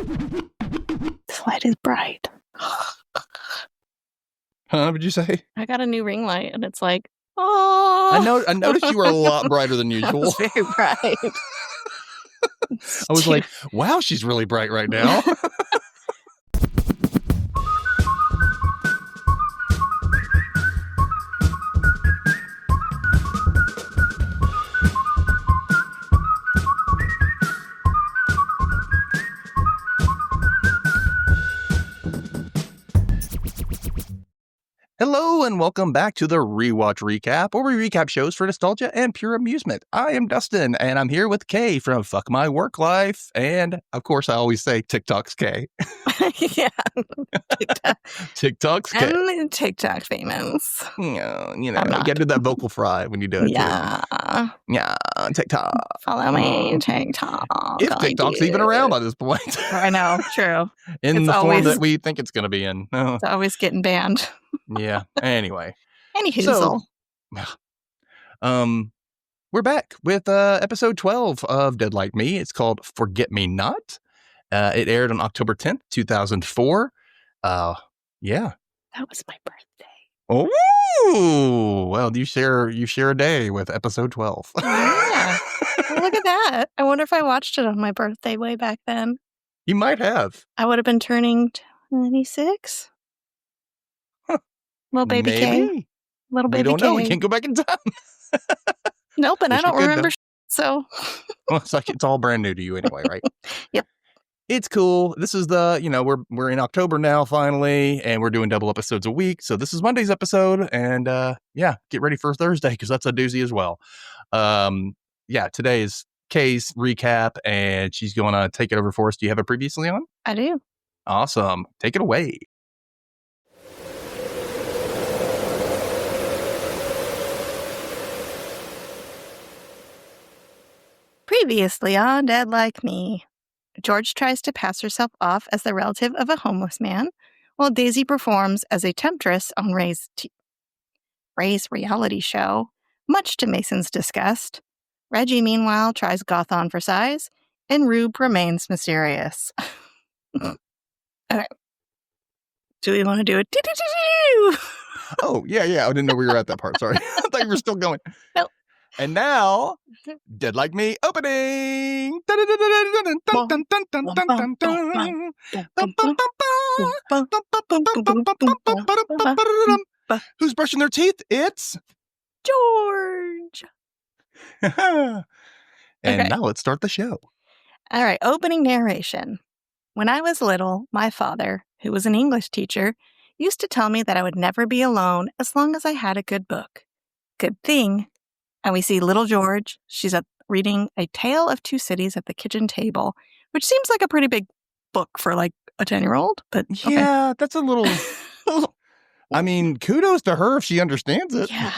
This light is bright. What did you say? I got a new ring light, and it's like, oh. I noticed you were a lot brighter than usual. It's very bright. I was like, wow, she's really bright right now. Hello and welcome back to the Rewatch Recap, where we recap shows for nostalgia and pure amusement. I am Dustin, and I'm here with Kay from Fuck My Work Life, and of course I always say TikTok's Kay. Yeah. TikTok's Kay. I'm TikTok famous. Yeah, you gotta do that vocal fry when you do it. Yeah. Too. Yeah, TikTok. Follow me, TikTok. If TikTok's even around by this point. I know, true. In the form that we think it's going to be in. It's always getting banned. Yeah. Anyway. Anywho. We're back with episode 12 of Dead Like Me. It's called Forget Me Not. It aired on October 10th, 2004. Yeah. That was my birthday. Oh, well, you share a day with episode 12. Yeah. Well, look at that. I wonder if I watched it on my birthday way back then. You might have. I would have been turning 26. Little baby K. Little baby K. We don't know. We can't go back in time. Nope, and I don't remember. So. Well, it's like it's all brand new to you anyway, right? Yep. It's cool. This is we're in October now finally, and we're doing double episodes a week. So this is Monday's episode, and get ready for Thursday because that's a doozy as well. Today is Kay's recap, and she's going to take it over for us. Do you have it previously on? I do. Awesome. Take it away. Previously on Dead Like Me, George tries to pass herself off as the relative of a homeless man, while Daisy performs as a temptress on Ray's reality show, much to Mason's disgust. Reggie, meanwhile, tries Gothon for size, and Rube remains mysterious. Okay. Do we want to do it? Oh, yeah. I didn't know we were at that part. Sorry. I thought you were still going. Nope. And now, Dead Like Me opening. Who's brushing their teeth? It's George. Now let's start the show. All right, opening narration. When I was little, my father, who was an English teacher, used to tell me that I would never be alone as long as I had a good book. Good thing. And we see little George. She's reading A Tale of Two Cities at the kitchen table, which seems like a pretty big book for like a 10-year-old. But okay. Yeah, that's a little. I mean, kudos to her if she understands it. Yeah.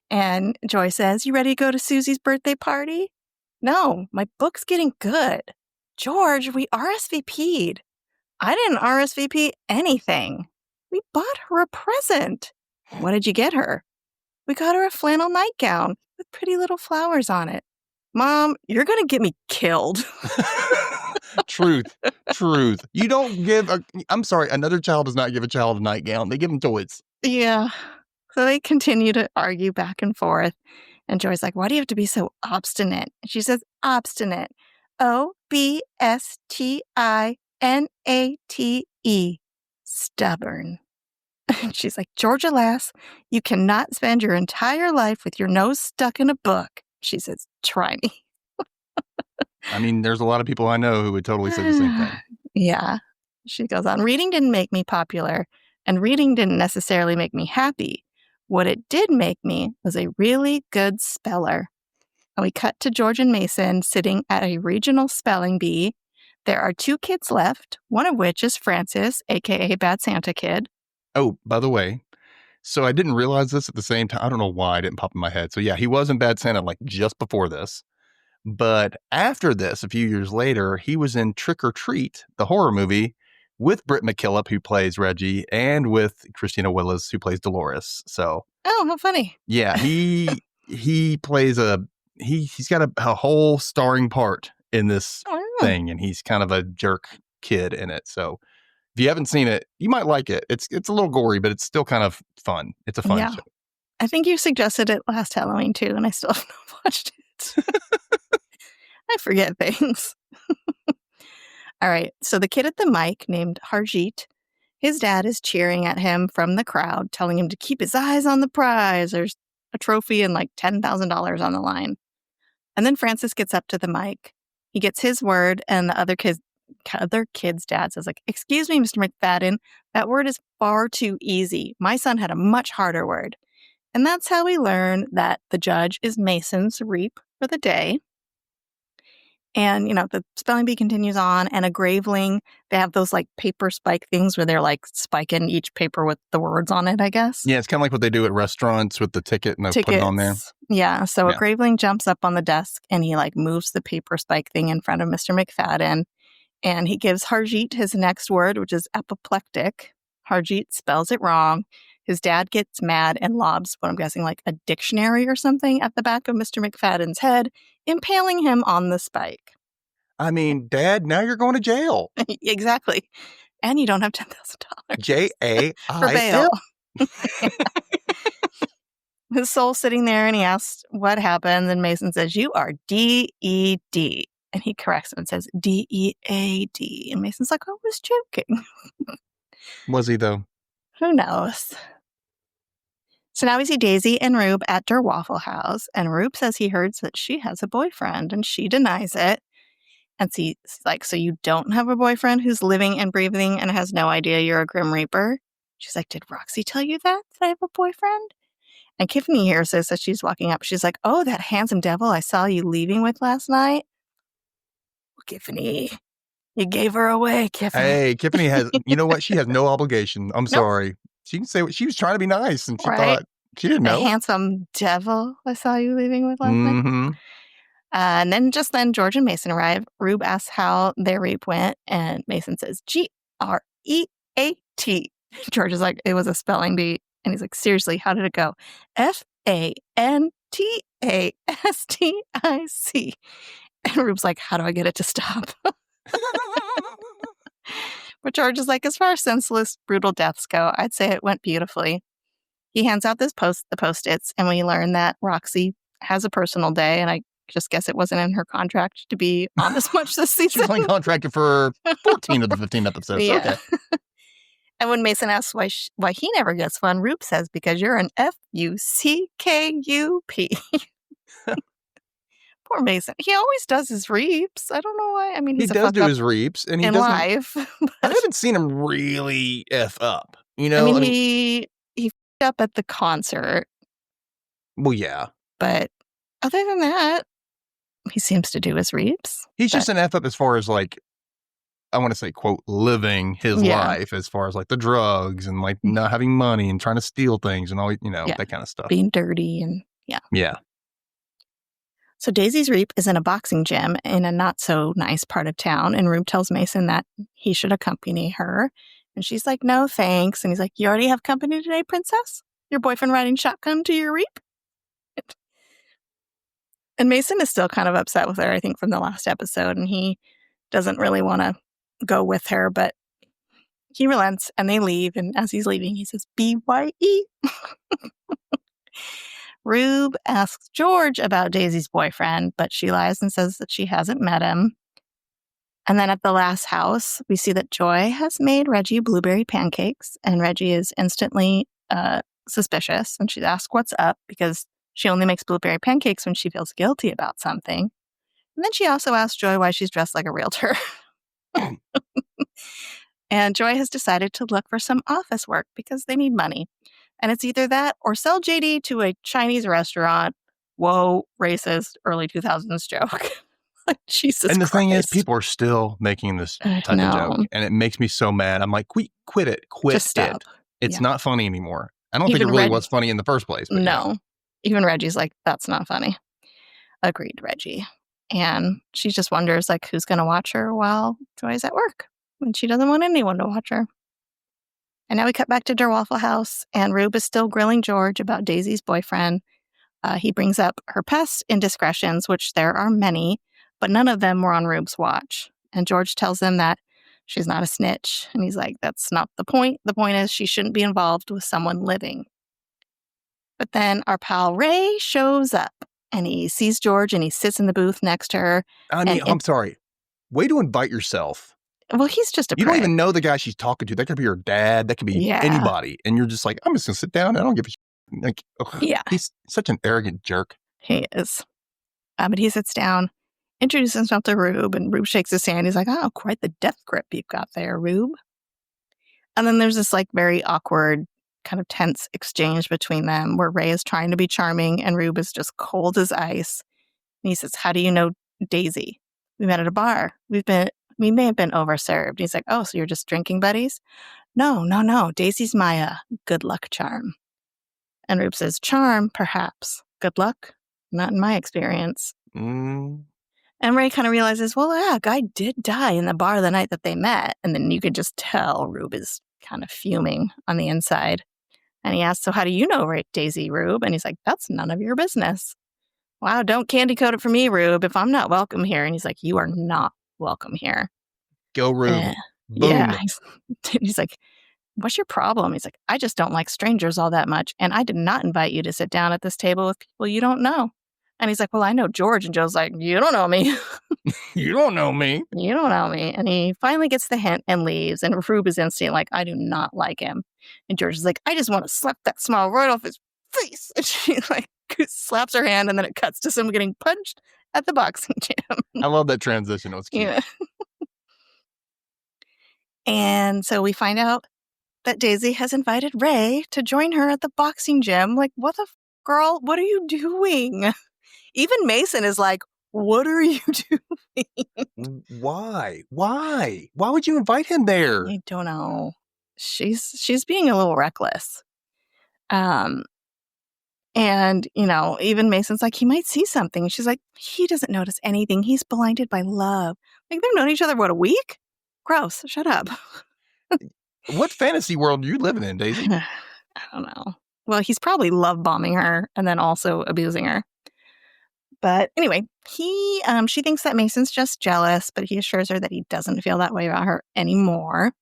And Joy says, "You ready to go to Susie's birthday party?" "No, my book's getting good." "George, we RSVP'd." "I didn't RSVP anything. We bought her a present." "What did you get her?" "We got her a flannel nightgown with pretty little flowers on it." "Mom, you're going to get me killed." Truth. You don't give I'm sorry, another child does not give a child a nightgown. They give them toys. Yeah. So they continue to argue back and forth. And Joy's like, "Why do you have to be so obstinate?" And she says, "Obstinate. OBSTINATE. Stubborn." And she's like, "Georgia lass, you cannot spend your entire life with your nose stuck in a book." She says, "Try me." I mean, there's a lot of people I know who would totally say the same thing. Yeah. She goes on, "Reading didn't make me popular, and reading didn't necessarily make me happy. What it did make me was a really good speller." And we cut to George and Mason sitting at a regional spelling bee. There are 2 kids left, one of which is Francis, a.k.a. Bad Santa Kid. Oh, by the way, so I didn't realize this at the same time. I don't know why it didn't pop in my head. So yeah, he was in Bad Santa like just before this. But after this, a few years later, he was in Trick or Treat, the horror movie, with Britt McKillop, who plays Reggie, and with Christina Willis, who plays Dolores. So, oh, how funny! Yeah, he plays he's got a whole starring part in this thing, and he's kind of a jerk kid in it. So if you haven't seen it, you might like it. It's a little gory, but it's still kind of fun. It's a fun Yeah. show. I think you suggested it last Halloween too, and I still have not watched it. I forget things. All right. So the kid at the mic named Harjeet, his dad is cheering at him from the crowd, telling him to keep his eyes on the prize. There's a trophy and like $10,000 on the line. And then Francis gets up to the mic. He gets his word, and the other kid's dad says, like, "Excuse me, Mr. McFadden, that word is far too easy. My son had a much harder word." And that's how we learn that the judge is Mason's reap for the day. And, the spelling bee continues on, and a graveling, they have those like paper spike things where they're like spiking each paper with the words on it, I guess. Yeah, it's kind of like what they do at restaurants with the ticket and they put it on there. Yeah. So Yeah. a graveling jumps up on the desk and he like moves the paper spike thing in front of Mr. McFadden. And he gives Harjeet his next word, which is apoplectic. Harjeet spells it wrong. His dad gets mad and lobs what I'm guessing like a dictionary or something at the back of Mr. McFadden's head, impaling him on the spike. I mean, Dad, now you're going to jail. Exactly. And you don't have $10,000. Jail. For bail. His soul's sitting there and he asks what happened. And Mason says, "You are DED." And he corrects him and says DEAD. And Mason's like, "I was joking." Was he, though? Who knows? So now we see Daisy and Rube at their Waffle House. And Rube says he heard that she has a boyfriend and she denies it. And she's like, "So you don't have a boyfriend who's living and breathing and has no idea you're a Grim Reaper?" She's like, "Did Roxy tell you that I have a boyfriend?" And Tiffany hears this as she's walking up. She's like, "Oh, that handsome devil I saw you leaving with last night." Well, Tiffany, you gave her away, Tiffany. Hey, Tiffany has, you know what? She has no obligation. I'm sorry. She can say what she was trying to be nice and she thought she didn't know. The handsome devil I saw you leaving with last night. And then George and Mason arrive. Rube asks how their reap went, and Mason says GREAT. George is like, "It was a spelling bee." And he's like, "Seriously, how did it go?" FANTASTIC. And Rube's like, "How do I get it to stop?" But George is like, "As far as senseless, brutal deaths go, I'd say it went beautifully." He hands out the Post-its, and we learn that Roxy has a personal day, and I just guess it wasn't in her contract to be on as much this season. She was only contracted for 14 of the 15 episodes. Yeah. Okay. And when Mason asks why he never gets one, Rube says, "Because you're an FUCKUP." Poor Mason. He always does his reaps. I don't know why. I mean, he does do his reaps, and he in doesn't. Life. I haven't seen him really F up. You know, I mean, he f***ed up at the concert. Well, yeah. But other than that, he seems to do his reaps. He's just an F up as far as like, I want to say, quote, living his life, as far as like the drugs and like not having money and trying to steal things and all, that kind of stuff. Being dirty and Yeah. So Daisy's reap is in a boxing gym in a not so nice part of town. And Rube tells Mason that he should accompany her. And she's like, "No, thanks." And he's like, "You already have company today, princess? Your boyfriend riding shotgun to your reap?" And Mason is still kind of upset with her, I think, from the last episode. And he doesn't really want to go with her, but he relents and they leave. And as he's leaving, he says, BYE. Rube asks George about Daisy's boyfriend, but she lies and says that she hasn't met him. And then at the last house, we see that Joy has made Reggie blueberry pancakes, and Reggie is instantly suspicious. And she asks what's up because she only makes blueberry pancakes when she feels guilty about something. And then she also asks Joy why she's dressed like a realtor. And Joy has decided to look for some office work because they need money. And it's either that or sell JD to a Chinese restaurant. Whoa, racist, early 2000s joke. Jesus And the Christ. thing is, people are still making this type of joke. And it makes me so mad. I'm like, quit it. Just stop. It's not funny anymore. I don't think it really was funny in the first place. But no. Even Reggie's like, "That's not funny." Agreed, Reggie. And she just wonders, like, who's going to watch her while Joy's at work. And she doesn't want anyone to watch her. And now we cut back to Der Waffle House, and Rube is still grilling George about Daisy's boyfriend. He brings up her past indiscretions, which there are many, but none of them were on Rube's watch. And George tells them that she's not a snitch. And he's like, that's not the point. The point is she shouldn't be involved with someone living. But then our pal Ray shows up and he sees George and he sits in the booth next to her. I mean, I'm sorry. Way to invite yourself. Well, he's just a You prick. don't even know the guy she's talking to. That could be her dad. That could be anybody. And you're just like, I'm just going to sit down. I don't give a shit. Like, yeah. He's such an arrogant jerk. He is. But he sits down, introduces himself to Rube, and Rube shakes his hand. He's like, oh, quite the death grip you've got there, Rube. And then there's this like very awkward, kind of tense exchange between them where Ray is trying to be charming and Rube is just cold as ice. And he says, how do you know Daisy? We met at a bar. We may have been overserved. He's like, oh, so you're just drinking buddies? No. Daisy's my good luck charm. And Rube says, charm, perhaps. Good luck? Not in my experience. Mm. And Ray kind of realizes, well, yeah, a guy did die in the bar the night that they met. And then you could just tell Rube is kind of fuming on the inside. And he asks, so how do you know Daisy, Rube? And he's like, that's none of your business. Wow, don't candy coat it for me, Rube, if I'm not welcome here. And he's like, you are not welcome here. Go, Rube. Boom. Yeah. He's like, what's your problem? He's like, I just don't like strangers all that much. And I did not invite you to sit down at this table with people you don't know. And he's like, well, I know George. And Joe's like, you don't know me. You don't know me. You don't know me. And he finally gets the hint and leaves. And Rube is instantly like, I do not like him. And George is like, I just want to slap that smile right off his face. And she like slaps her hand and then it cuts to someone getting punched at the boxing gym. I love that transition. It was cute. Yeah. And so we find out that Daisy has invited Ray to join her at the boxing gym. Like, what the girl? What are you doing? Even Mason is like, what are you doing? Why? Why would you invite him there? I don't know. She's being a little reckless. And, you know, even Mason's like, he might see something. She's like, he doesn't notice anything. He's blinded by love. Like, they've known each other, what, a week? Gross. Shut up. What fantasy world are you living in, Daisy? I don't know. Well, he's probably love bombing her and then also abusing her. But anyway, she thinks that Mason's just jealous, but he assures her that he doesn't feel that way about her anymore.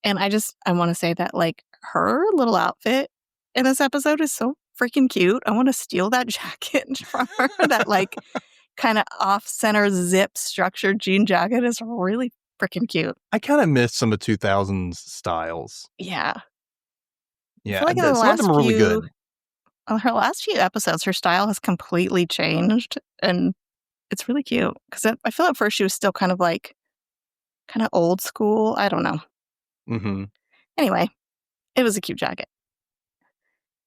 And I want to say that like her little outfit in this episode is so freaking cute. I want to steal that jacket from her. That like kind of off-center zip structured jean jacket is really freaking cute. I kind of miss some of 2000s styles. Yeah. Yeah, like some of them are really good. On her last few episodes, her style has completely changed, and it's really cute. Because I feel at first she was still kind of old school. I don't know. Mm-hmm. Anyway, it was a cute jacket.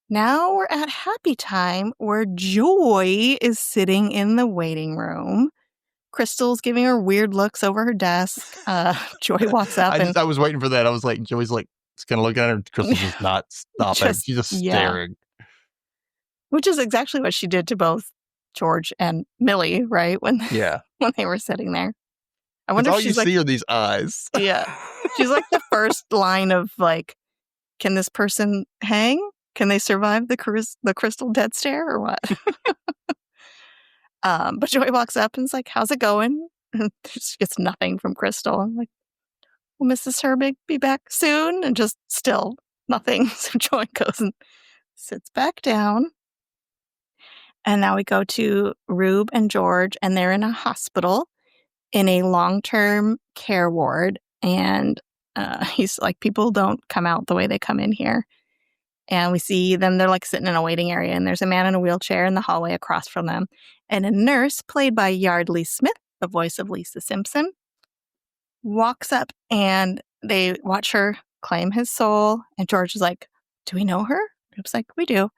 Now we're at happy time where Joy is sitting in the waiting room. Crystal's giving her weird looks over her desk. Joy walks up I was waiting for that. I was like, Joy's like, just kind of looking at her. Crystal's just not stopping. She's just staring. Which is exactly what she did to both George and Millie, right? When they were sitting there. I wonder if all you see are these eyes. Yeah. She's like the first line of like, can this person hang? Can they survive the crystal death stare or what? But Joy walks up and is like, how's it going? And she gets nothing from Crystal. I'm like, will Mrs. Herbig be back soon? And just still nothing. So Joy goes and sits back down. And now we go to Rube and George, and they're in a hospital in a long-term care ward. And he's like, people don't come out the way they come in here. And we see them, they're like sitting in a waiting area, and there's a man in a wheelchair in the hallway across from them. And a nurse, played by Yardley Smith, the voice of Lisa Simpson, walks up and they watch her claim his soul. And George is like, do we know her? Rube's like, we do.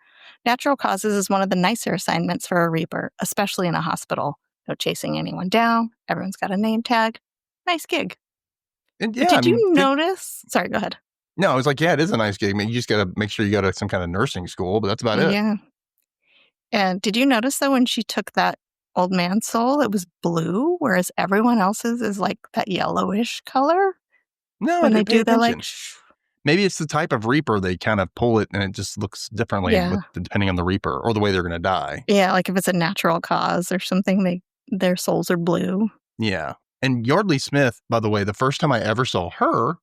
Natural causes is one of the nicer assignments for a Reaper, especially in a hospital. No chasing anyone down. Everyone's got a name tag. Nice gig. And did you notice? Sorry, go ahead. No, I was like, yeah, it is a nice gig. I mean, you just got to make sure you go to some kind of nursing school, but that's about it. Yeah. And did you notice, though, when she took that old man's soul, it was blue, whereas everyone else's is like that yellowish color? No, when they do the like... Maybe it's the type of Reaper. They kind of pull it and it just looks differently depending on the Reaper or the way they're going to die. Yeah, like if it's a natural cause or something, they their souls are blue. Yeah. And Yardley Smith, by the way, the first time I ever saw her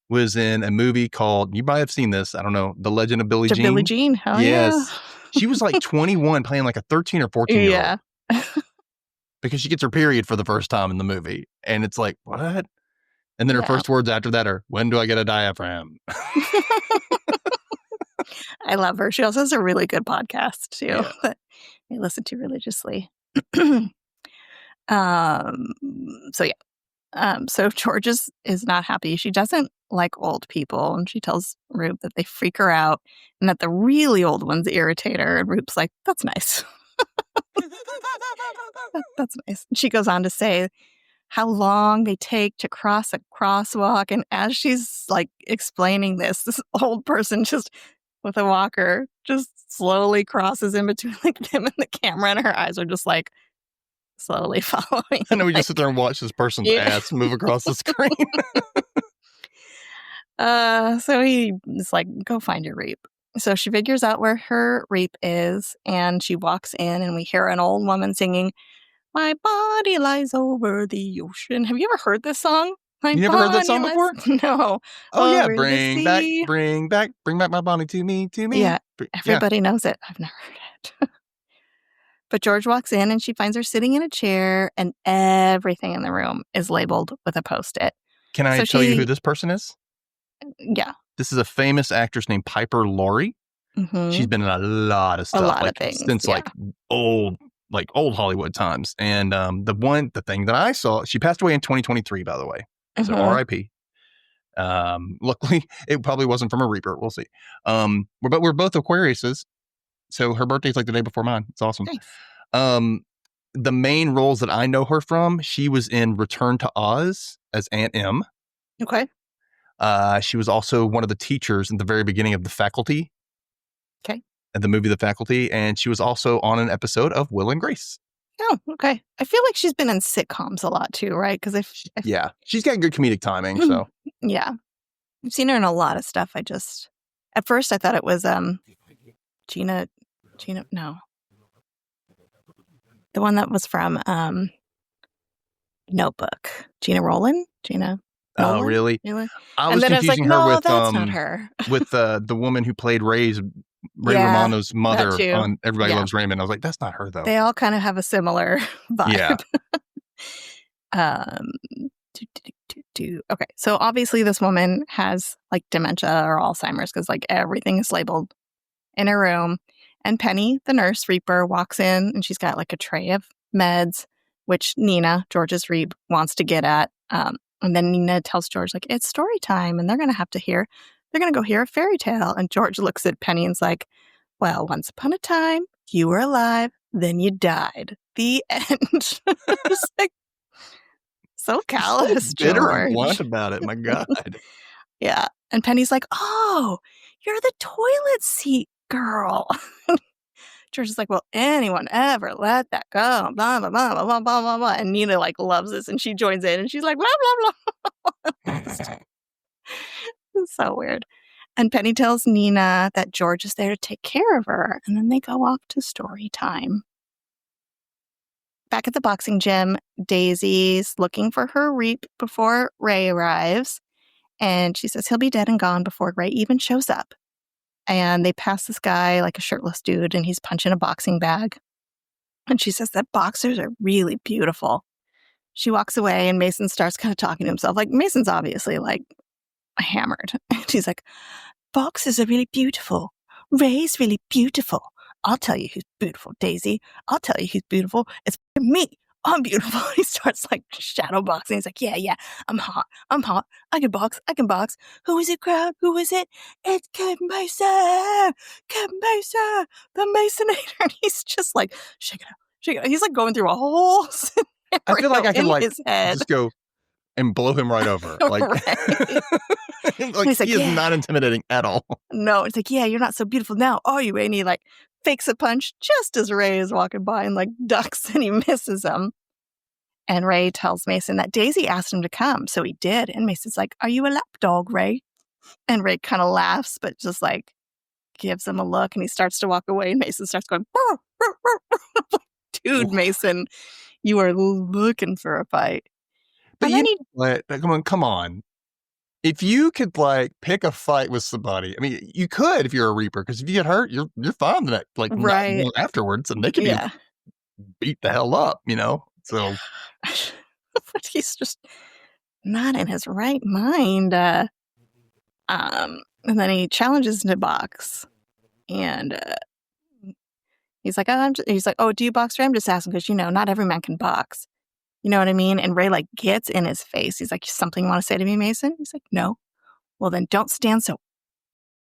was in a movie called, you might have seen this, I don't know, The Legend of Billie To Billie Jean. Jean, hell yeah. Yes. She was like 21 playing like a 13 or 14-year-old Yeah. because she gets her period for the first time in the movie. And it's like, what? And then her Yeah. first words after that are, when do I get a diaphragm? I love her. She also has a really good podcast too Yeah. that I listen to religiously. So yeah. So George is not happy. She doesn't like old people, and she tells Rube that they freak her out and that the really old ones irritate her. And Rube's like, that's nice. That's nice. She goes on to say how long they take to cross a crosswalk. And as she's like explaining this old person just with a walker just slowly crosses in between like them and the camera, and her eyes are just like slowly following. I know we like, just sit there and watch this person's Yeah. ass move across the screen. So he's like, go find your reap. So she figures out where her reap is, and she walks in, and we hear an old woman singing, "My body lies over the ocean." Have you ever heard this song? My You never heard that body song lies... before? No. Oh yeah, Over the sea. bring back my body to me. Yeah, Yeah. everybody knows it. I've never heard it. But George walks in, and she finds her sitting in a chair, and everything in the room is labeled with a Post-it. Can I So tell you who this person is? Yeah. This is a famous actress named Piper Laurie. Mm-hmm. She's been in a lot of stuff, A lot like of things, since yeah. old Hollywood times. And the thing that I saw, she passed away in 2023, by the way. So Mhm. R.I.P. Luckily, it probably wasn't from a Reaper. We'll see. But we're both Aquariuses, so her birthday's like the day before mine. It's awesome. Nice. The main roles that I know her from, she was in Return to Oz as Aunt M. Okay. She was also one of the teachers in the very beginning of The Faculty. Okay. And the movie The Faculty, and she was also on an episode of Will and Grace. Oh, okay. I feel like she's been in sitcoms a lot too, right? Because yeah, she's got good comedic timing. So yeah, I've seen her in a lot of stuff. At first I thought it was Gina, no, the one that was from Notebook, Gina Nolan. Oh, really? I was confusing her with that's not her. with the woman who played Ray Romano's mother on Everybody Loves Raymond. I was like, that's not her though. They all kind of have a similar vibe. Yeah. Okay, so obviously this woman has like dementia or Alzheimer's because like everything is labeled in her room. And Penny, the nurse Reaper, walks in, and she's got like a tray of meds, which Nina, George's Reap, wants to get at. And then Nina tells George, like, it's story time, and they're going to go hear a fairy tale. And George looks at Penny and's like, well, once upon a time, you were alive, then you died. The end. Just like, so callous, so bitter George. and blunt about it. My God. Yeah. And Penny's like, oh, you're the toilet seat girl. George is like, well, anyone ever let that go? Blah, blah, blah, blah, blah, blah, blah. And Nina like loves this, and she joins in, and she's like, blah, blah, blah. It's so weird. And Penny tells Nina that George is there to take care of her, and then they go off to story time. Back at the boxing gym, Daisy's looking for her Reap before Ray arrives, and she says he'll be dead and gone before Ray even shows up. And they pass this guy, like a shirtless dude, and he's punching a boxing bag. And she says that boxers are really beautiful. She walks away, and Mason starts kind of talking to himself. Like, Mason's obviously, like, hammered. And he's like, boxers are really beautiful. Ray's really beautiful. I'll tell you who's beautiful, Daisy. I'll tell you who's beautiful. It's me. I'm beautiful. He starts like shadow boxing. He's like, yeah, I'm hot. I can box. Who is it, crowd? Who is it? It's Kevin Mason, the Masonator. And he's just like, shake it out. He's like going through a whole scenario I feel like I can like his head. just go and blow him right over. Like, like he's like, he is not intimidating at all. No, it's like, yeah, you're not so beautiful now, are you? And he like fakes a punch just as Ray is walking by and like ducks, and he misses him. And Ray tells Mason that Daisy asked him to come, so he did. And Mason's like, are you a lapdog, Ray? And Ray kind of laughs, but just like gives him a look, and he starts to walk away, and Mason starts going, burr, burr, burr. Dude, Mason, You are looking for a fight. But And you then know he what? Like, come on. If you could, like, pick a fight with somebody, I mean, you could if you're a Reaper, because if you get hurt, you're fine that, like, not right. long afterwards, and they could be Yeah. beat the hell up, you know? So, But he's just not in his right mind. And then he challenges him to box. And he's like, he's like, oh, do you box, Ray? I'm just asking because, not every man can box. You know what I mean? And Ray, like, gets in his face. He's like, something you want to say to me, Mason? He's like, no. Well, then don't stand so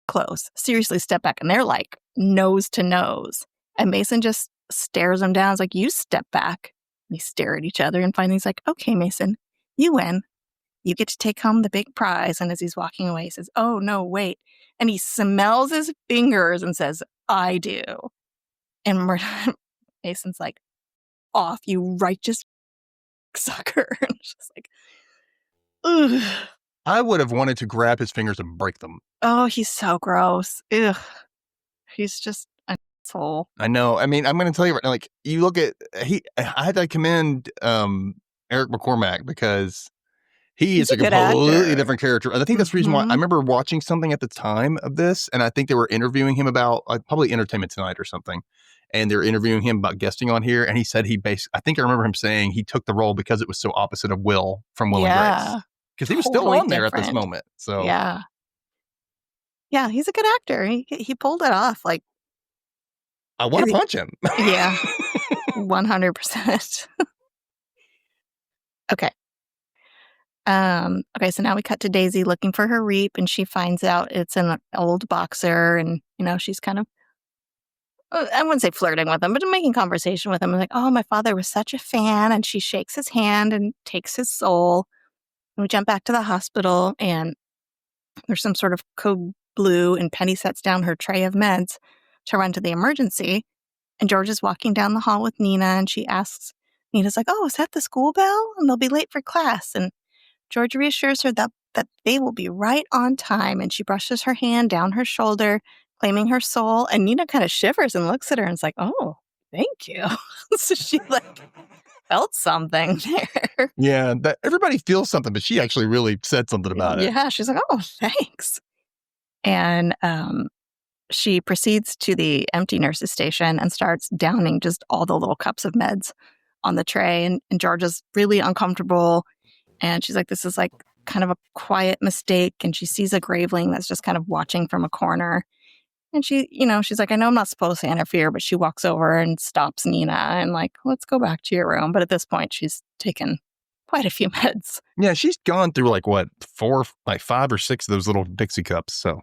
close. Seriously, step back. And they're like nose to nose. And Mason just stares him down. He's like, you step back. And they stare at each other. And finally, he's like, okay, Mason, you win. You get to take home the big prize. And as he's walking away, he says, oh, no, wait. And he smells his fingers and says, I do. And Mason's like, off, you righteous sucker. And it's just like, ugh. I would have wanted to grab his fingers and break them. Oh, he's so gross. Ugh. He's just an asshole. I know. I mean, I'm gonna tell you right now, like, you look at I had to commend, Eric McCormack because he He's is a a good completely actor. different character, and I think that's the reason why I Mhm. remember watching something at the time of this, and I think they were interviewing him about, like, probably Entertainment Tonight or something, and they're interviewing him about guesting on here, and he said I think I remember him saying he took the role because it was so opposite of Will and Grace, Yeah. because he was still Totally on there at this different. moment, so Yeah. Yeah, he's a good actor. He pulled it off, like, I wanna 'cause he punch him. yeah, 100%. Okay. Okay, so now we cut to Daisy looking for her Reap, and she finds out it's an old boxer, and, she's kind of, I wouldn't say flirting with him, but making conversation with him. Like, oh, my father was such a fan, and she shakes his hand and takes his soul. And we jump back to the hospital, and there's some sort of code blue, and Penny sets down her tray of meds to run to the emergency. And George is walking down the hall with Nina, and she asks, Nina's like, oh, is that the school bell? And they'll be late for class. And George reassures her that they will be right on time. And she brushes her hand down her shoulder, claiming her soul. And Nina kind of shivers and looks at her and is like, oh, thank you. So she like felt something there. Yeah, that everybody feels something, but she actually really said something about it. Yeah, she's like, oh, thanks. And she proceeds to the empty nurse's station and starts downing just all the little cups of meds on the tray. And George is really uncomfortable. And she's like, this is like kind of a quiet mistake. And she sees a graveling that's just kind of watching from a corner. And she's like, I know I'm not supposed to interfere, but she walks over and stops Nina and like, let's go back to your room. But at this point, she's taken quite a few meds. Yeah, she's gone through like what, 5 or 6 of those little Dixie cups, so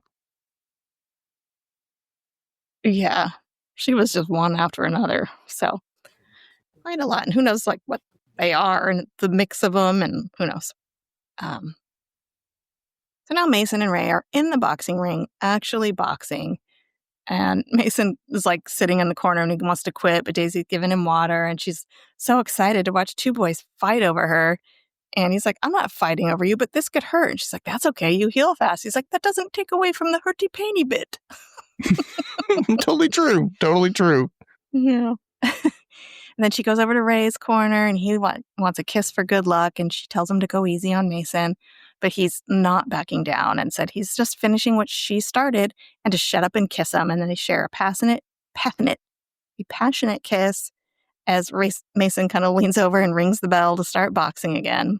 Yeah. She was just one after another. So quite a lot. And who knows like what they are and the mix of them and who knows. Um, so now Mason and Ray are in the boxing ring, actually boxing. And Mason is like sitting in the corner and he wants to quit, but Daisy's giving him water and she's so excited to watch two boys fight over her. And he's like, I'm not fighting over you, but this could hurt. And she's like, that's okay. You heal fast. He's like, that doesn't take away from the hurty painy bit. totally true. Totally true. Yeah. And then she goes over to Ray's corner and he wants a kiss for good luck. And she tells him to go easy on Mason, but he's not backing down and said he's just finishing what she started and to shut up and kiss him. And then they share a passionate kiss as Mason kind of leans over and rings the bell to start boxing again.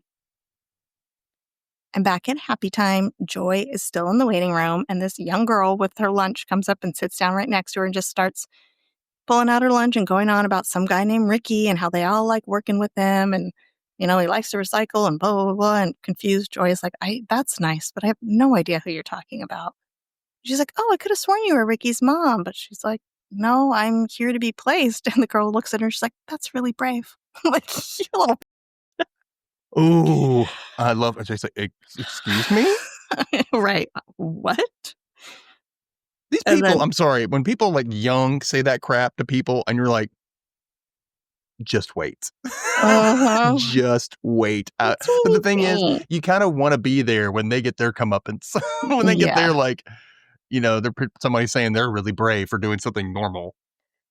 And back at Happy Time, Joy is still in the waiting room, and this young girl with her lunch comes up and sits down right next to her and just starts pulling out her lunch and going on about some guy named Ricky and how they all like working with him and, he likes to recycle and blah, blah, blah. And confused Joy is like, that's nice, but I have no idea who you're talking about. She's like, oh, I could have sworn you were Ricky's mom. But she's like, no, I'm here to be placed. And the girl looks at her. She's like, that's really brave. I'm like, you little. Ooh, I love it. She's like, excuse me? Right. What? These And people, then, I'm sorry, when people like young say that crap to people and you're like, just wait. uh-huh. Just wait. That's But the really thing is, faint. you kind of want to be there when they get their comeuppance. When they get Yeah. there, like, somebody saying they're really brave for doing something normal.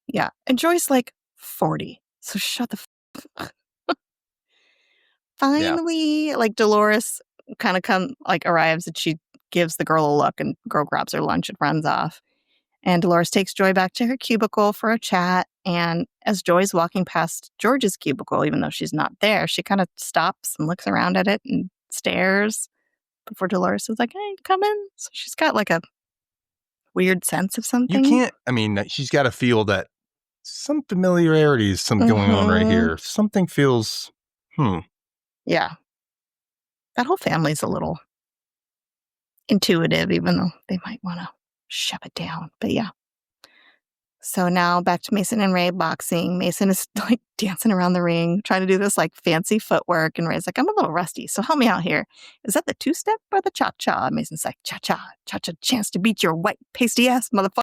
Yeah. And Joy's like 40. So shut the finally, like, Dolores kind of arrives, and she gives the girl a look, and the girl grabs her lunch and runs off. And Dolores takes Joy back to her cubicle for a chat. And as Joy's walking past George's cubicle, even though she's not there, she kind of stops and looks around at it and stares before Dolores is like, hey, come in. So she's got like a weird sense of You something. can't, I mean, she's got to feel that some familiarity is going on right here. Something feels, Yeah. That whole family's a little intuitive, even though they might want to shove it down. But yeah. So now back to Mason and Ray boxing. Mason is like dancing around the ring, trying to do this like fancy footwork. And Ray's like, I'm a little rusty, so help me out here. Is that the two-step or the cha-cha? And Mason's like, cha-cha, cha-cha, chance to beat your white pasty ass, motherfucker.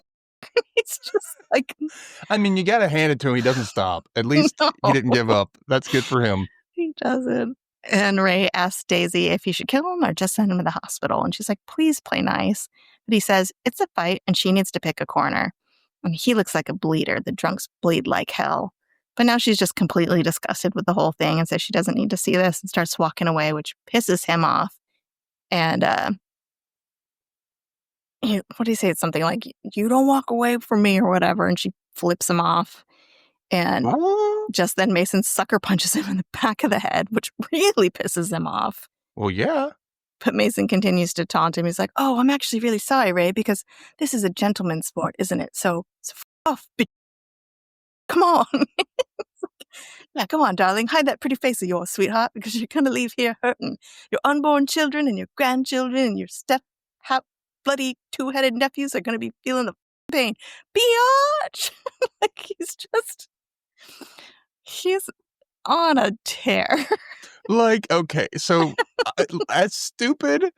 It's just like, I mean, you got to hand it to him. He doesn't stop. At least he didn't give up. That's good for him. He doesn't. And Ray asks Daisy if he should kill him or just send him to the hospital. And she's like, please play nice. But he says it's a fight and she needs to pick a corner. And he looks like a bleeder. The drunks bleed like hell. But now she's just completely disgusted with the whole thing and says she doesn't need to see this and starts walking away, which pisses him off. And what do you say? It's something like, you don't walk away from me or whatever. And she flips him off. And just then Mason sucker punches him in the back of the head, which really pisses him off. Well, yeah. But Mason continues to taunt him. He's like, oh, I'm actually really sorry, Ray, because this is a gentleman's sport, isn't it? So f off, bitch. Come on. Yeah, come on, darling. Hide that pretty face of yours, sweetheart, because you're going to leave here hurting. Your unborn children and your grandchildren and your bloody two-headed nephews are going to be feeling the pain. Biatch! Like, he's on a tear. Like, okay, so as stupid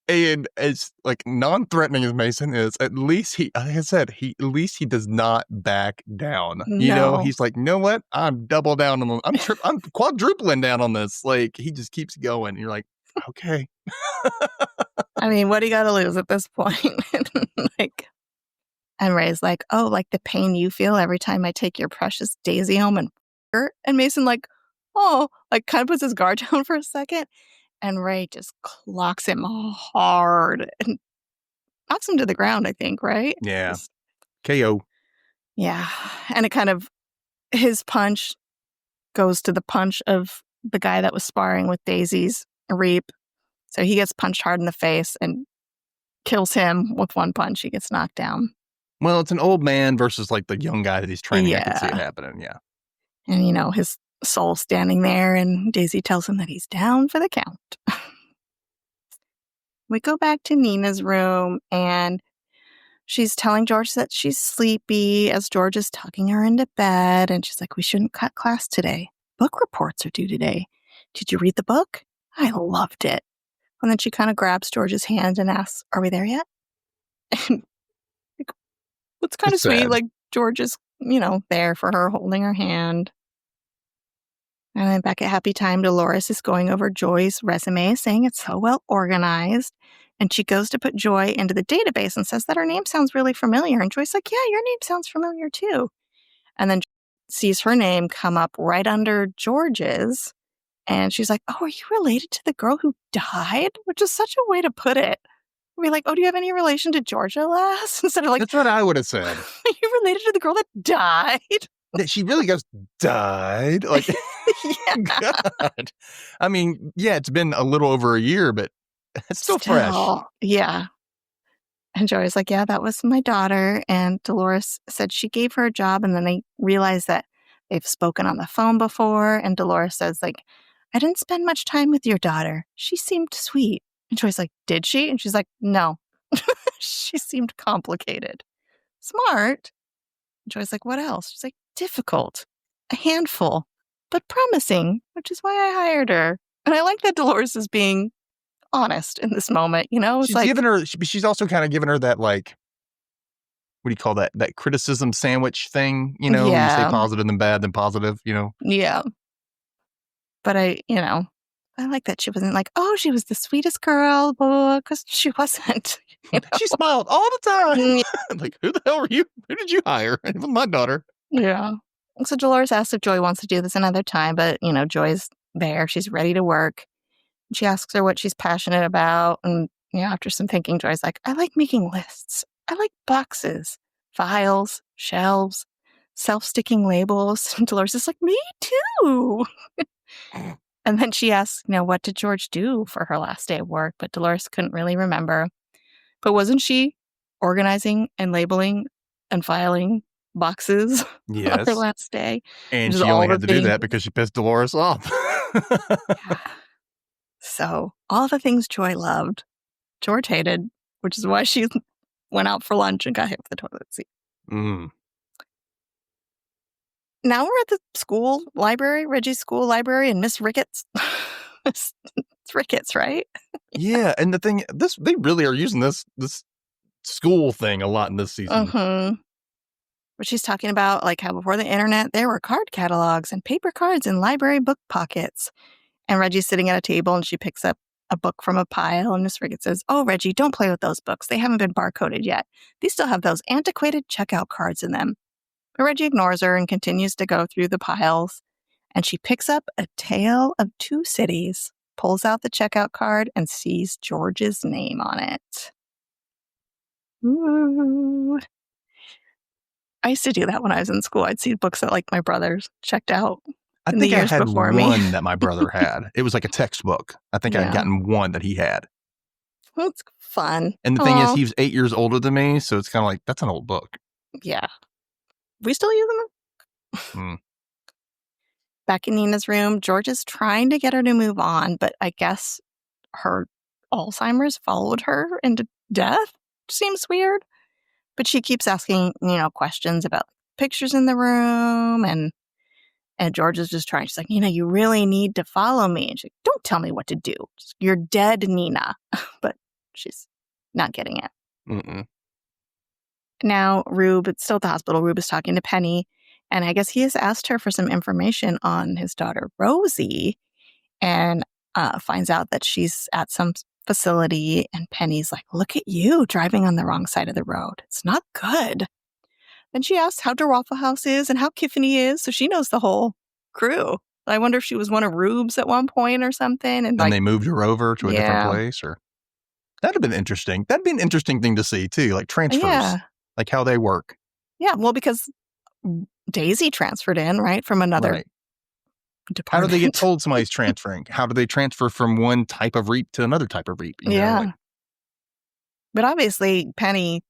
and as like non-threatening as Mason is, at least he, like I said, at least he does not back down. You know, No. he's like, you know what? I'm double down on I'm quadrupling down on this. Like, he just keeps going. And you're like, okay. I mean, what do you got to lose at this point? And Ray's like, oh, like the pain you feel every time I take your precious Daisy home and her. And Mason like, oh, like kind of puts his guard down for a second. And Ray just clocks him hard and knocks him to the ground, I think, right? Yeah. KO. Yeah. And it kind of, his punch goes to the punch of the guy that was sparring with Daisy's Reap. So he gets punched hard in the face and kills him with one punch. He gets knocked down. Well, it's an old man versus like the young guy that he's training. I can see it happening. Yeah. And, you know, his soul standing there, and Daisy tells him that he's down for the count. We go back to Nina's room, and she's telling George that she's sleepy as George is tucking her into bed. And she's like, we shouldn't cut class today. Book reports are due today. Did you read the book? I loved it. And then she kind of grabs George's hand and asks, are we there yet? And it's kind of sweet. Sad. Like, George is, you know, there for her, holding her hand. And then back at Happy Time, Dolores is going over Joy's resume, saying it's so well organized. And she goes to put Joy into the database and says that her name sounds really familiar. And Joy's like, yeah, your name sounds familiar too. And then sees her name come up right under George's. And she's like, oh, are you related to the girl who died? Which is such a way to put it. We're like, oh, do you have any relation to Georgia Lass? Instead of like, that's what I would have said. Are you related to the girl that died? She really goes, died? Like, Yeah. God. I mean, yeah, it's been a little over a year, but it's still fresh. Yeah. And Joy's like, yeah, that was my daughter. And Dolores said she gave her a job, and then they realized that they've spoken on the phone before. And Dolores says, like, I didn't spend much time with your daughter. She seemed sweet. And Joy's like, did she? And she's like, no. She seemed complicated. Smart. And Joy's like, what else? She's like, difficult. A handful. But promising, which is why I hired her. And I like that Dolores is being honest in this moment, you know? It's she's like, giving her, she's also kind of giving her that, like, what do you call that? That criticism sandwich thing, you know? Yeah. You say positive then bad, then positive, you know? Yeah. But I like that she wasn't like, oh, she was the sweetest girl, because she wasn't. You know? She smiled all the time. Yeah. Like, who the hell are you? Who did you hire? It was my daughter. Yeah. So Dolores asks if Joy wants to do this another time, but, you know, Joy's there. She's ready to work. She asks her what she's passionate about. And, after some thinking, Joy's like, I like making lists. I like boxes, files, shelves, self-sticking labels. And Dolores is like, me too. And then she asks, what did George do for her last day of work? But Dolores couldn't really remember. But wasn't she organizing and labeling and filing boxes on her Yes. last day? And Which is she only all the had to do things. that because she pissed Dolores off. Yeah. So all the things Joy loved, George hated, which is why she went out for lunch and got hit with the toilet seat. Mm. Now we're at the school library, Reggie's school library, and Miss Ricketts. It's Ricketts, right? Yeah, and the thing, they really are using this school thing a lot in this season. Mm-hmm. But she's talking about like how before the internet, there were card catalogs and paper cards in library book pockets. And Reggie's sitting at a table and she picks up a book from a pile. And Miss Ricketts says, oh, Reggie, don't play with those books. They haven't been barcoded yet. These still have those antiquated checkout cards in them. But Reggie ignores her and continues to go through the piles. And she picks up A Tale of Two Cities, pulls out the checkout card, and sees George's name on it. Ooh. I used to do that when I was in school. I'd see books that like my brothers checked out I in the think I years had before me. one that my brother had. It was like a textbook. I think I had Yeah. gotten one that he had. It's fun. And the thing is, he was 8 years older than me, so it's kind of like, that's an old book. Yeah. We still use them? Back in Nina's room, George is trying to get her to move on, but I guess her Alzheimer's followed her into death. Seems weird. But she keeps asking, questions about pictures in the room, and George is just trying. She's like, Nina, you really need to follow me. And she's like, don't tell me what to do. You're dead, Nina. But she's not getting it. Mm-mm. Now, Rube, it's still at the hospital. Rube is talking to Penny, and I guess he has asked her for some information on his daughter, Rosie, and finds out that she's at some facility, and Penny's like, look at you driving on the wrong side of the road. It's not good. Then she asks how Waffle House is and how Kiffany is, so she knows the whole crew. I wonder if she was one of Rube's at one point or something. And they moved her over to a different place, or that'd have been interesting. That'd be an interesting thing to see too, like transfers, like how they work. Yeah, well, because Daisy transferred in, right, from another department. How do they get told somebody's transferring? How do they transfer from one type of reap to another type of reap? But obviously, Penny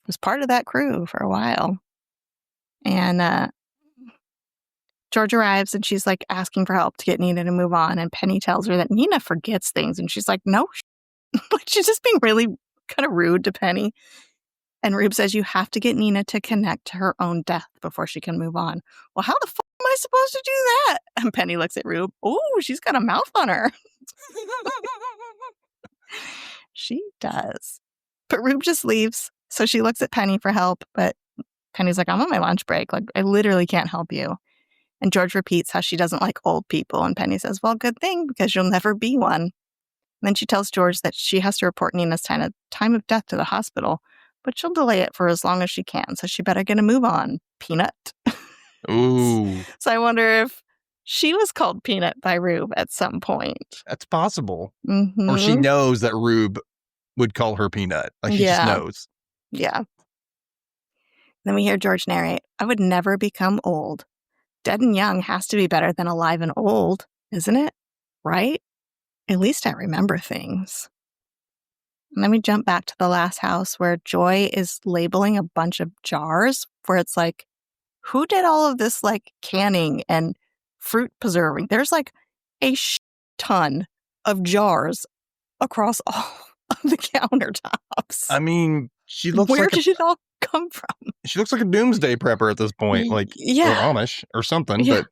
was part of that crew for a while. And George arrives and she's like asking for help to get Nina to move on. And Penny tells her that Nina forgets things. And she's like, no. She's just being really kind of rude to Penny. And Rube says, you have to get Nina to connect to her own death before she can move on. Well, how the fuck am I supposed to do that? And Penny looks at Rube. Oh, she's got a mouth on her. She does. But Rube just leaves. So she looks at Penny for help. But Penny's like, I'm on my lunch break. Like, I literally can't help you. And George repeats how she doesn't like old people. And Penny says, well, good thing, because you'll never be one. And then she tells George that she has to report Nina's time of death to the hospital, but she'll delay it for as long as she can. So she better get a move on, Peanut. Ooh. So I wonder if she was called Peanut by Rube at some point. That's possible. Mm-hmm. Or she knows that Rube would call her Peanut. Like, she just knows. Yeah. Then we hear George narrate, I would never become old. Dead and young has to be better than alive and old, isn't it? Right? At least I remember things. And then we jump back to the last house where Joy is labeling a bunch of jars where it's like, who did all of this like canning and fruit preserving? There's like a ton of jars across all of the countertops. I mean, she looks Where like did it all come from? She looks like a doomsday prepper at this point, like, or Amish or something, but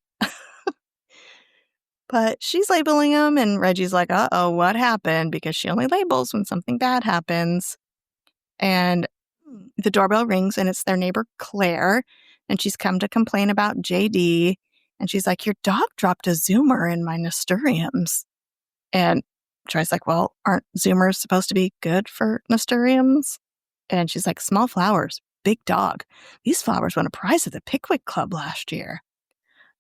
But she's labeling them, and Reggie's like, uh-oh, what happened? Because she only labels when something bad happens. And the doorbell rings, and it's their neighbor, Claire, and she's come to complain about JD. And she's like, your dog dropped a zoomer in my nasturtiums. And Joy's like, well, aren't zoomers supposed to be good for nasturtiums? And she's like, small flowers, big dog. These flowers won a prize at the Pickwick Club last year.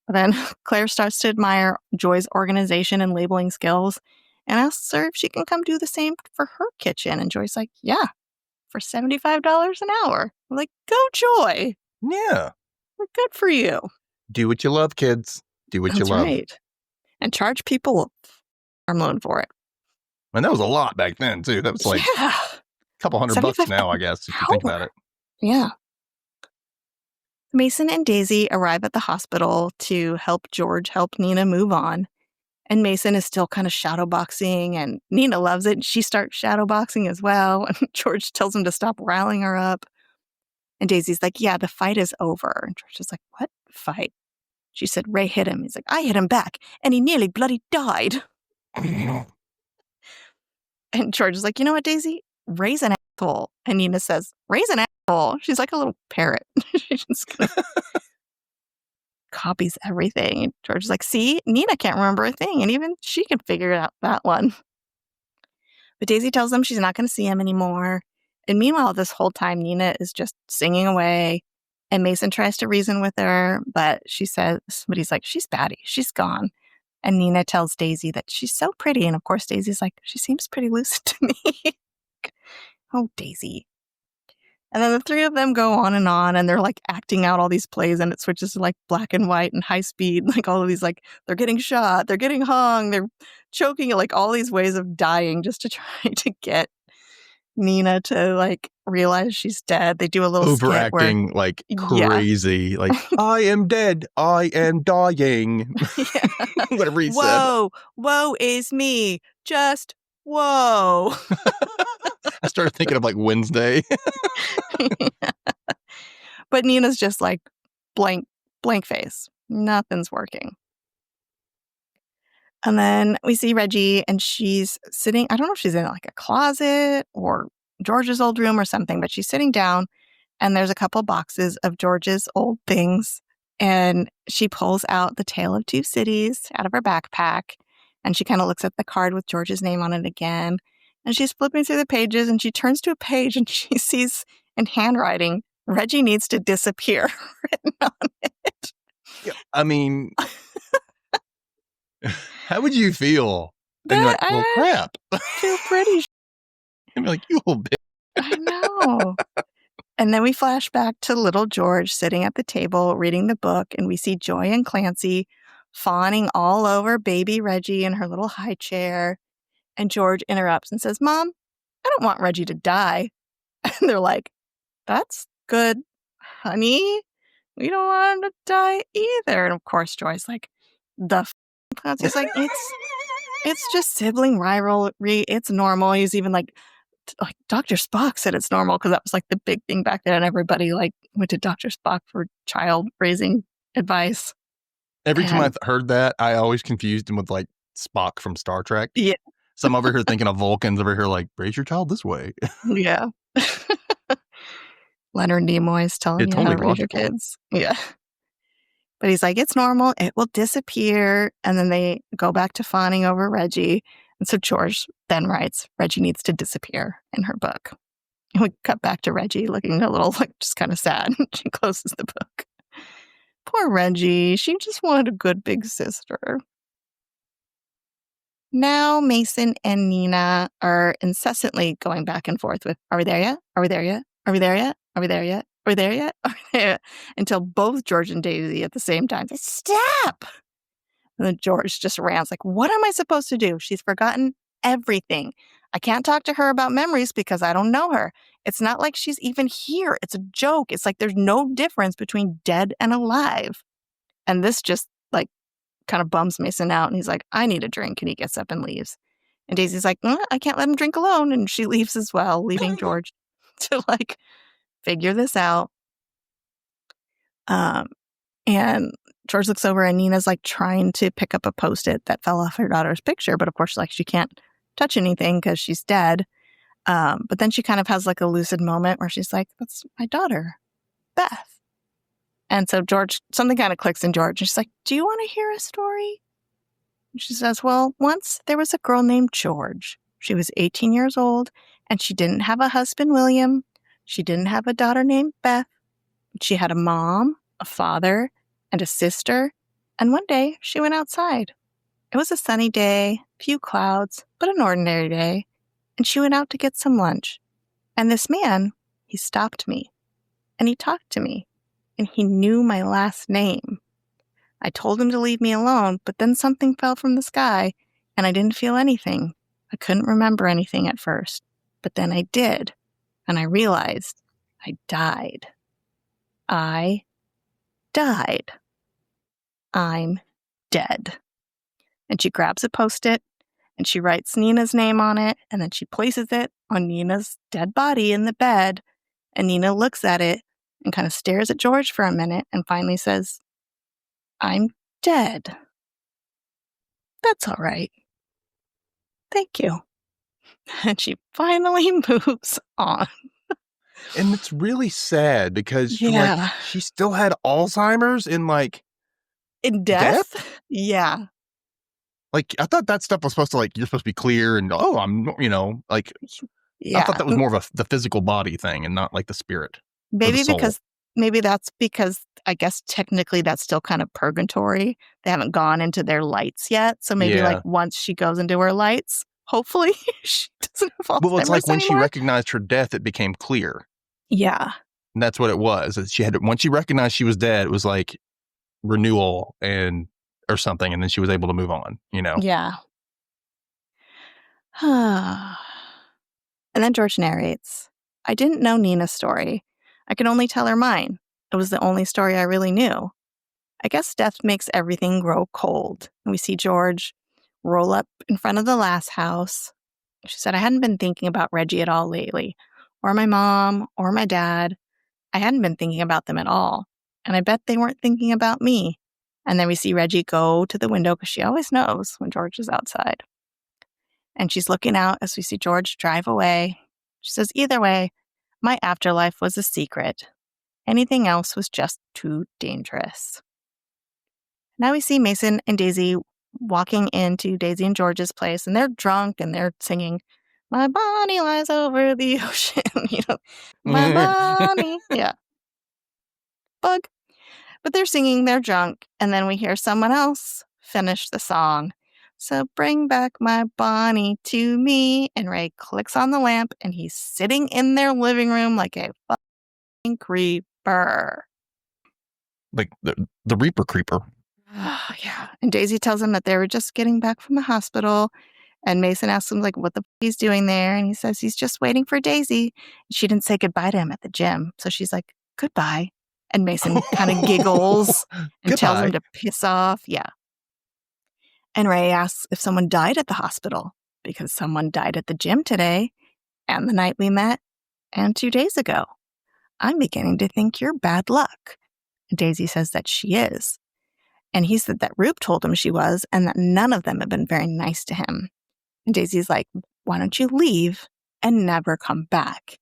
Then Claire starts to admire Joy's organization and labeling skills and asks her if she can come do the same for her kitchen. And Joy's like, yeah, for $75 an hour. I'm like, go Joy. Yeah. Good for you. Do what you love, kids. Do what you That's love. right. And charge people arm loan for it. And that was a lot back then, too. That was like a couple $100 now, I guess, if you think about it. Yeah. Mason and Daisy arrive at the hospital to help George help Nina move on. And Mason is still kind of shadowboxing, and Nina loves it. She starts shadowboxing as well. And George tells him to stop riling her up. And Daisy's like, yeah, the fight is over. And George is like, what fight? She said, Ray hit him. He's like, I hit him back, and he nearly bloody died. And George is like, you know what, Daisy? Ray's an asshole. And Nina says, Ray's an asshole. She's like a little parrot. She's just kind of copies everything. And George is like, see, Nina can't remember a thing, and even she can figure out that one. But Daisy tells them she's not going to see him anymore. And meanwhile, this whole time, Nina is just singing away. And Mason tries to reason with her, but but he's like, she's batty. She's gone. And Nina tells Daisy that she's so pretty. And of course, Daisy's like, she seems pretty lucid to me. Oh, Daisy. And then the three of them go on, and they're like acting out all these plays, and it switches to like black and white and high speed, like all of these, like they're getting shot, they're getting hung, they're choking, like all these ways of dying just to try to get Nina to like realize she's dead. They do a little overacting like crazy, yeah. Like, I am dead, I am dying. Whatever he said. Woe is me, just whoa. I started thinking of like Wednesday. Yeah. But Nina's just like blank face. Nothing's working. And then we see Reggie, and she's sitting, I don't know if she's in like a closet or George's old room or something, but she's sitting down, and there's a couple boxes of George's old things. And she pulls out the Tale of Two Cities out of her backpack, and she kind of looks at the card with George's name on it again. And she's flipping through the pages, and she turns to a page, and she sees in handwriting, Reggie needs to disappear written on it. Yeah, I mean, how would you feel? And you're like, well, crap. Feel pretty. I'd be like, you little bitch. I know. And then we flash back to little George sitting at the table reading the book, and we see Joy and Clancy fawning all over baby Reggie in her little high chair. And George interrupts and says, Mom, I don't want Reggie to die. And they're like, that's good, honey. We don't want him to die either. And of course, Joy's like, Clancy's like, it's just sibling rivalry. It's normal. He's even like Dr. Spock said it's normal, because that was like the big thing back then. Everybody like went to Dr. Spock for child raising advice. Every time I've heard that, I always confused him with like Spock from Star Trek. Yeah. So I'm over here thinking of Vulcans over here like, raise your child this way. Yeah. Leonard Nimoy's telling you how to raise your kids. Yeah. But he's like, it's normal. It will disappear. And then they go back to fawning over Reggie. And so George then writes, Reggie needs to disappear in her book. And we cut back to Reggie looking a little like just kind of sad. She closes the book. Poor Reggie. She just wanted a good big sister. Now Mason and Nina are incessantly going back and forth with, are we there yet? Are we there yet? Are we there yet? Are we there yet? Are we there yet? Are we there yet? Until both George and Daisy at the same time say, stop! And then George just rants like, what am I supposed to do? She's forgotten everything. I can't talk to her about memories because I don't know her. It's not like she's even here. It's a joke. It's like there's no difference between dead and alive. And this just like kind of bums Mason out. And he's like, I need a drink. And he gets up and leaves. And Daisy's like, I can't let him drink alone. And she leaves as well, leaving George to like figure this out. And George looks over, and Nina's like trying to pick up a Post-it that fell off her daughter's picture. But of course, like she can't touch anything because she's dead. But then she kind of has like a lucid moment where she's like, that's my daughter, Beth. And so George, something kind of clicks in George. And she's like, do you want to hear a story? And she says, well, once there was a girl named George. She was 18 years old, and she didn't have a husband, William. She didn't have a daughter named Beth. She had a mom, a father, and a sister. And one day she went outside. It was a sunny day, few clouds, but an ordinary day. And she went out to get some lunch. And this man, he stopped me. And he talked to me. And he knew my last name. I told him to leave me alone, but then something fell from the sky, and I didn't feel anything. I couldn't remember anything at first. But then I did. And I realized I died. I died. I'm dead. And she grabs a Post-it, and she writes Nina's name on it, and then she places it on Nina's dead body in the bed, and Nina looks at it and kind of stares at George for a minute and finally says, I'm dead. That's all right. Thank you. And she finally moves on. And it's really sad because Yeah. she still had Alzheimer's in In death? death? Yeah. I thought that stuff was supposed to you're supposed to be clear and I'm I Yeah. thought that was more of the physical body thing and not the spirit or the soul. Maybe that's because I guess technically that's still kind of purgatory. They haven't gone into their lights yet. So maybe once she goes into her lights, hopefully she doesn't have Alzheimer's Well, it's like when she anymore. recognized her death, it became clear. Yeah. And that's what it was. Once she recognized she was dead, it was like renewal or something, and then she was able to move on, Yeah. And then George narrates, I didn't know Nina's story. I could only tell her mine. It was the only story I really knew. I guess death makes everything grow cold. And we see George roll up in front of the last house. She said, I hadn't been thinking about Reggie at all lately, or my mom, or my dad. I hadn't been thinking about them at all. And I bet they weren't thinking about me. And then we see Reggie go to the window because she always knows when George is outside. And she's looking out as we see George drive away. She says, either way, my afterlife was a secret. Anything else was just too dangerous. Now we see Mason and Daisy walking into Daisy and George's place, and they're drunk and they're singing, my body lies over the ocean, my body. Yeah. Bug. But they're singing, they're drunk, and then we hear someone else finish the song. So bring back my Bonnie to me. And Ray clicks on the lamp, and he's sitting in their living room like a fucking creeper. Like the Reaper Creeper. Yeah. And Daisy tells him that they were just getting back from the hospital. And Mason asks him, what the he's doing there. And he says he's just waiting for Daisy. She didn't say goodbye to him at the gym. So she's like, goodbye. And Mason kind of giggles and tells him to piss off. Yeah. And Ray asks if someone died at the hospital because someone died at the gym today and the night we met and 2 days ago. I'm beginning to think you're bad luck. And Daisy says that she is. And he said that Rube told him she was and that none of them have been very nice to him. And Daisy's like, why don't you leave and never come back?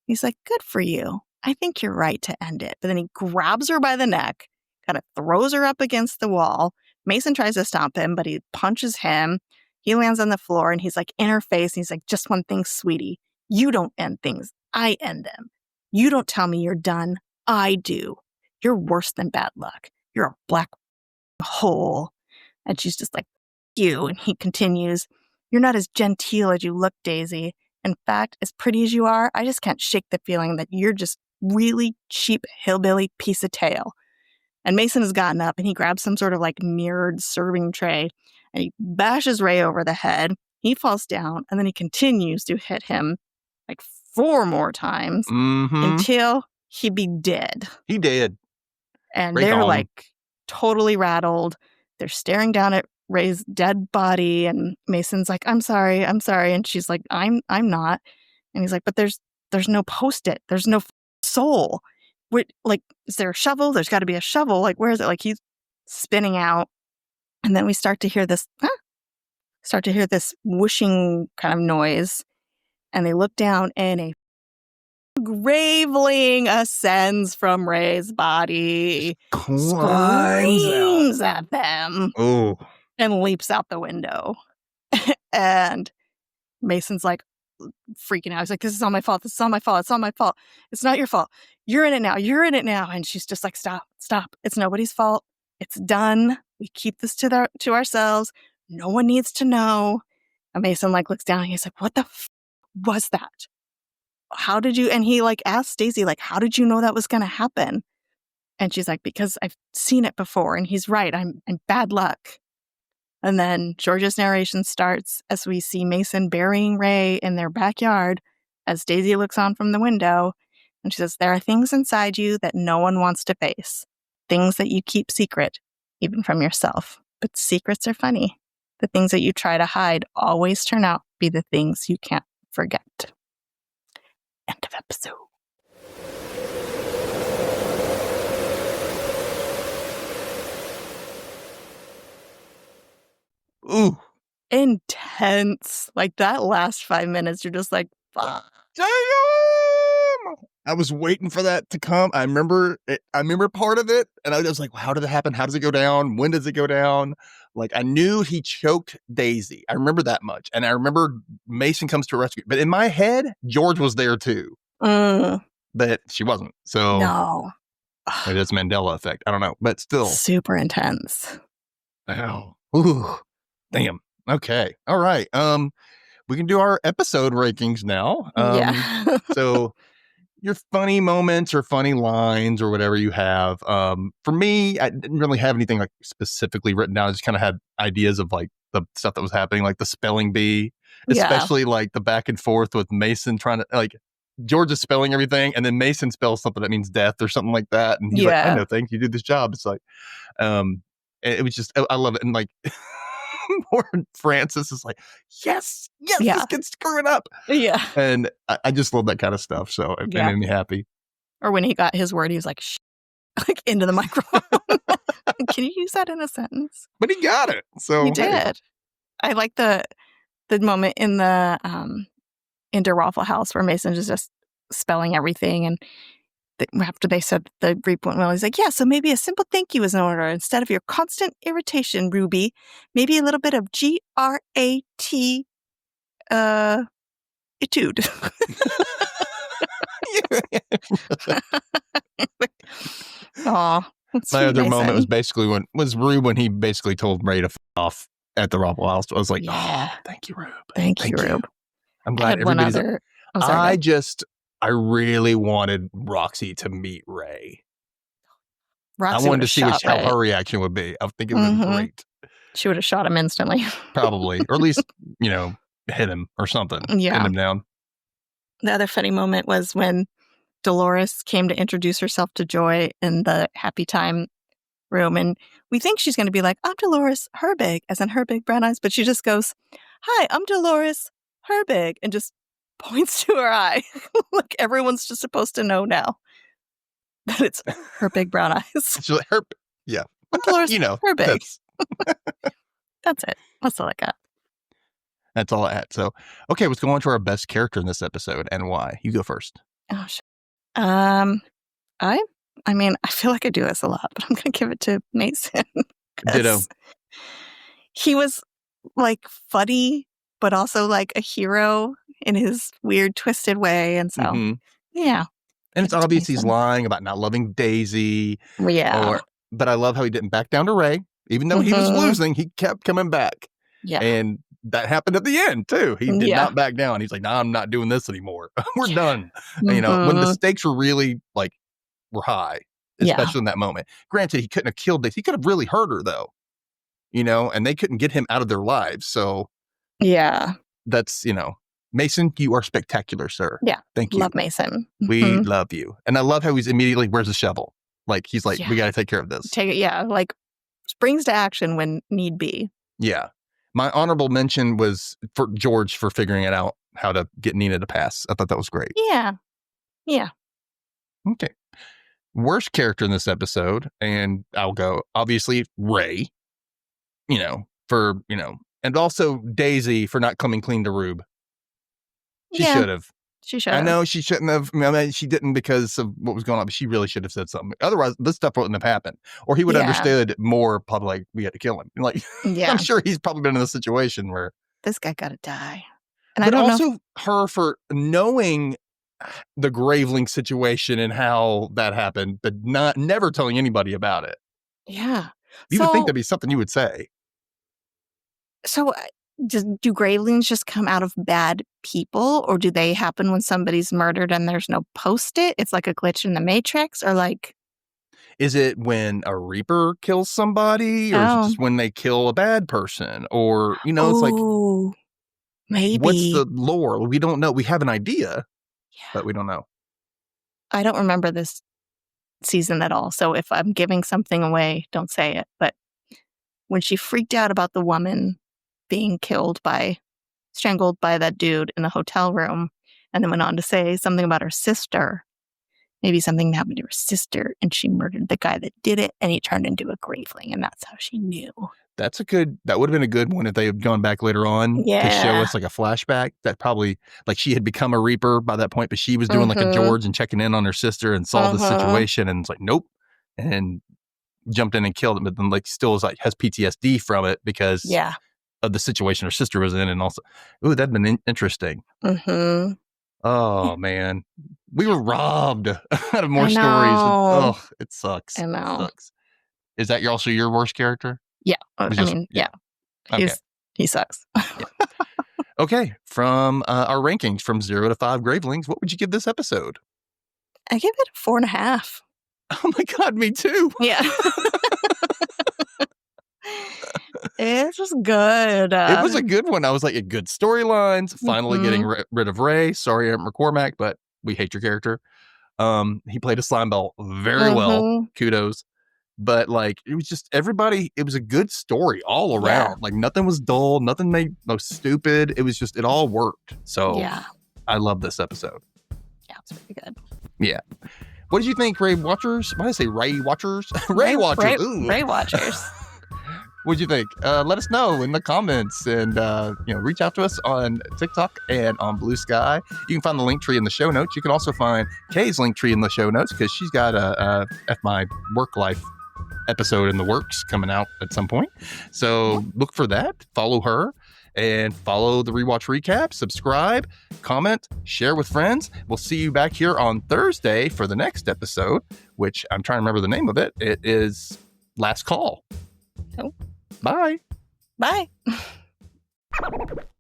He's like, good for you. I think you're right to end it. But then he grabs her by the neck, kind of throws her up against the wall. Mason tries to stop him, but he punches him. He lands on the floor and he's like in her face. And he's like, just one thing, sweetie. You don't end things. I end them. You don't tell me you're done. I do. You're worse than bad luck. You're a black hole. And she's just like, you. And he continues, you're not as genteel as you look, Daisy. In fact, as pretty as you are, I just can't shake the feeling that you're just really cheap hillbilly piece of tail. And Mason has gotten up and he grabs some sort of mirrored serving tray and he bashes Ray over the head. He falls down and then he continues to hit him 4 more times until he be dead. He did. And they're totally rattled. They're staring down at Ray's dead body and Mason's like, I'm sorry. And she's like, I'm not. And he's like, but there's no Post-it. There's no soul. Is there a shovel? There's got to be a shovel. Where is it? He's spinning out. And then we start to hear this whooshing kind of noise. And they look down and a graveling ascends from Ray's body, screams at them, and leaps out the window. And Mason's like freaking out. He's like, this is all my fault. This is all my fault. It's all my fault. It's not your fault. You're in it now. You're in it now. And she's just like, stop. It's nobody's fault. It's done. We keep this to ourselves. No one needs to know. And Mason like looks down and he's like, what the was that? How did you? And he like asks Daisy, like, how did you know that was going to happen? And she's like, because I've seen it before. And he's right. I'm bad luck. And then George's narration starts as we see Mason burying Ray in their backyard as Daisy looks on from the window. And she says, there are things inside you that no one wants to face, things that you keep secret, even from yourself. But secrets are funny. The things that you try to hide always turn out to be the things you can't forget. End of episode. Ooh. Intense. Like that last 5 minutes, you're just like, fuck. Damn! I was waiting for that to come. I remember part of it, and I was like, how did it happen? How does it go down? When does it go down? Like, I knew he choked Daisy. I remember that much. And I remember Mason comes to rescue. But in my head, George was there too. But she wasn't. So no. Maybe that's Mandela effect. I don't know. But still. Super intense. Ow. Ooh. Damn. Okay. All right. We can do our episode rankings now. Yeah. So your funny moments or funny lines or whatever you have. For me, I didn't really have anything like specifically written down. I just kind of had ideas of like the stuff that was happening, like the spelling bee, especially like the back and forth with Mason trying to like George is spelling everything and then Mason spells something that means death or something like that. And he's like, I know things, you do this job. It's like, it was just, I love it. And like, more Francis is like, yes, this kid's screwing up. Yeah. And I just love that kind of stuff. So it made me happy. Or when he got his word, he was like, shh, like into the microphone. Can you use that in a sentence? But he got it. So he did. I like the moment in the into Waffle House where Mason is just spelling everything, and after they said the grape went well, he's like, yeah, so maybe a simple thank you is in order. Instead of your constant irritation, Ruby, maybe a little bit of GRAT etude. Aw. My other moment was basically when he basically told Ray to f off at the Waffle House. I was like, oh, thank you, Rube. Thank you, Rube. I'm glad everybody's I really wanted Roxy to meet Ray. Roxy I wanted to see how her reaction would be. I think it would be great. She would have shot him instantly. Probably. Or at least, hit him or something. Yeah. Pin him down. The other funny moment was when Dolores came to introduce herself to Joy in the happy time room. And we think she's going to be like, I'm Dolores Herbig, as in her big brown eyes. But she just goes, hi, I'm Dolores Herbig, and just points to her eye. Like everyone's just supposed to know now that it's her big brown eyes. She's like, yeah. I'm Dolores Herbig. That's it. That's all I got. That's all I had. So, okay, let's go on to our best character in this episode and why. You go first. Oh, shit. I mean, I feel like I do this a lot, but I'm going to give it to Mason. Ditto. He was like funny, but also like a hero in his weird, twisted way. And so, yeah. And it's obvious he's lying about not loving Daisy. Yeah. But I love how he didn't back down to Ray. Even though he was losing, he kept coming back. Yeah. And that happened at the end, too. He did not back down. He's like, nah, I'm not doing this anymore. We're done. When the stakes were really, were high, especially in that moment. Granted, he couldn't have killed Daisy. He could have really hurt her, though. And they couldn't get him out of their lives. So, yeah. That's, Mason, you are spectacular, sir. Yeah. Thank you. Love Mason. We love you. And I love how he's immediately, where's the shovel? Like, he's like, we got to take care of this. Like, springs to action when need be. Yeah. My honorable mention was for George for figuring it out, how to get Nina to pass. I thought that was great. Yeah. Yeah. Okay. Worst character in this episode, and I'll go, obviously, Ray, and also Daisy for not coming clean to Rube. She should have. She should have. I know she shouldn't have. I mean, she didn't because of what was going on, but she really should have said something. Otherwise, this stuff wouldn't have happened. Or he would have understood more, probably, like, we had to kill him. Like, I'm sure he's probably been in a situation where this guy got to die. And but also her for knowing the Graveling situation and how that happened, but never telling anybody about it. Yeah. You would think So, that'd be something you would say. so do gravelings just come out of bad people, or do they happen when somebody's murdered and there's no post-it? It's like a glitch in the Matrix, or like, Is it when a Reaper kills somebody, or is it oh, just when they kill a bad person? Or, it's like, oh, what's maybe. the lore? We don't know. We have an idea, Yeah. but we don't know. I don't remember this season at all, so if I'm giving something away, don't say it. But when she freaked out about the woman being strangled by that dude in the hotel room, and then went on to say something about her sister. Maybe something happened to her sister, and she murdered the guy that did it, and he turned into a graveling, and that's how she knew. That would have been a good one if they had gone back later on to show Yeah. us like a flashback that probably like she had become a Reaper by that point, but she was doing like a Mhm. George and checking in on her sister and saw the Mhm. situation and it's like, nope. And jumped in and killed him, but then like still is like has PTSD from it because Yeah. of the situation her sister was in. And also, ooh, that'd been interesting. Mhm. Oh man, we were robbed out of more I stories. know. It sucks. I It know. sucks. Is that also your worst character? Yeah. Was I just mean, yeah. yeah. Okay. He sucks. Yeah. Okay. From our rankings from 0 to 5 Gravelings, what would you give this episode? I give it a 4.5. Oh my god, me too. Yeah. It's just good. It was a good one. I was like, good storylines. Finally getting Mhm. rid of Ray. Sorry, Aaron McCormack, but we hate your character. He played a slime ball very well. Mhm. Kudos. But like, it was just everybody. It was a good story all Yeah. around. Like nothing was dull. Nothing made no stupid. It was just it all worked. So Yeah. I love this episode. Yeah, it's pretty good. Yeah. What did you think, Ray Watchers? Why did I say Ray Watchers? Ray Watchers. Ooh. Ray Watchers. What'd you think? Let us know in the comments and, reach out to us on TikTok and on Blue Sky. You can find the link tree in the show notes. You can also find Kay's link tree in the show notes because she's got a F My Work Life episode in the works coming out at some point. So look for that. Follow her and follow the Rewatch Recap. Subscribe, comment, share with friends. We'll see you back here on Thursday for the next episode, which I'm trying to remember the name of it. It is Last Call. Oh. Bye. Bye.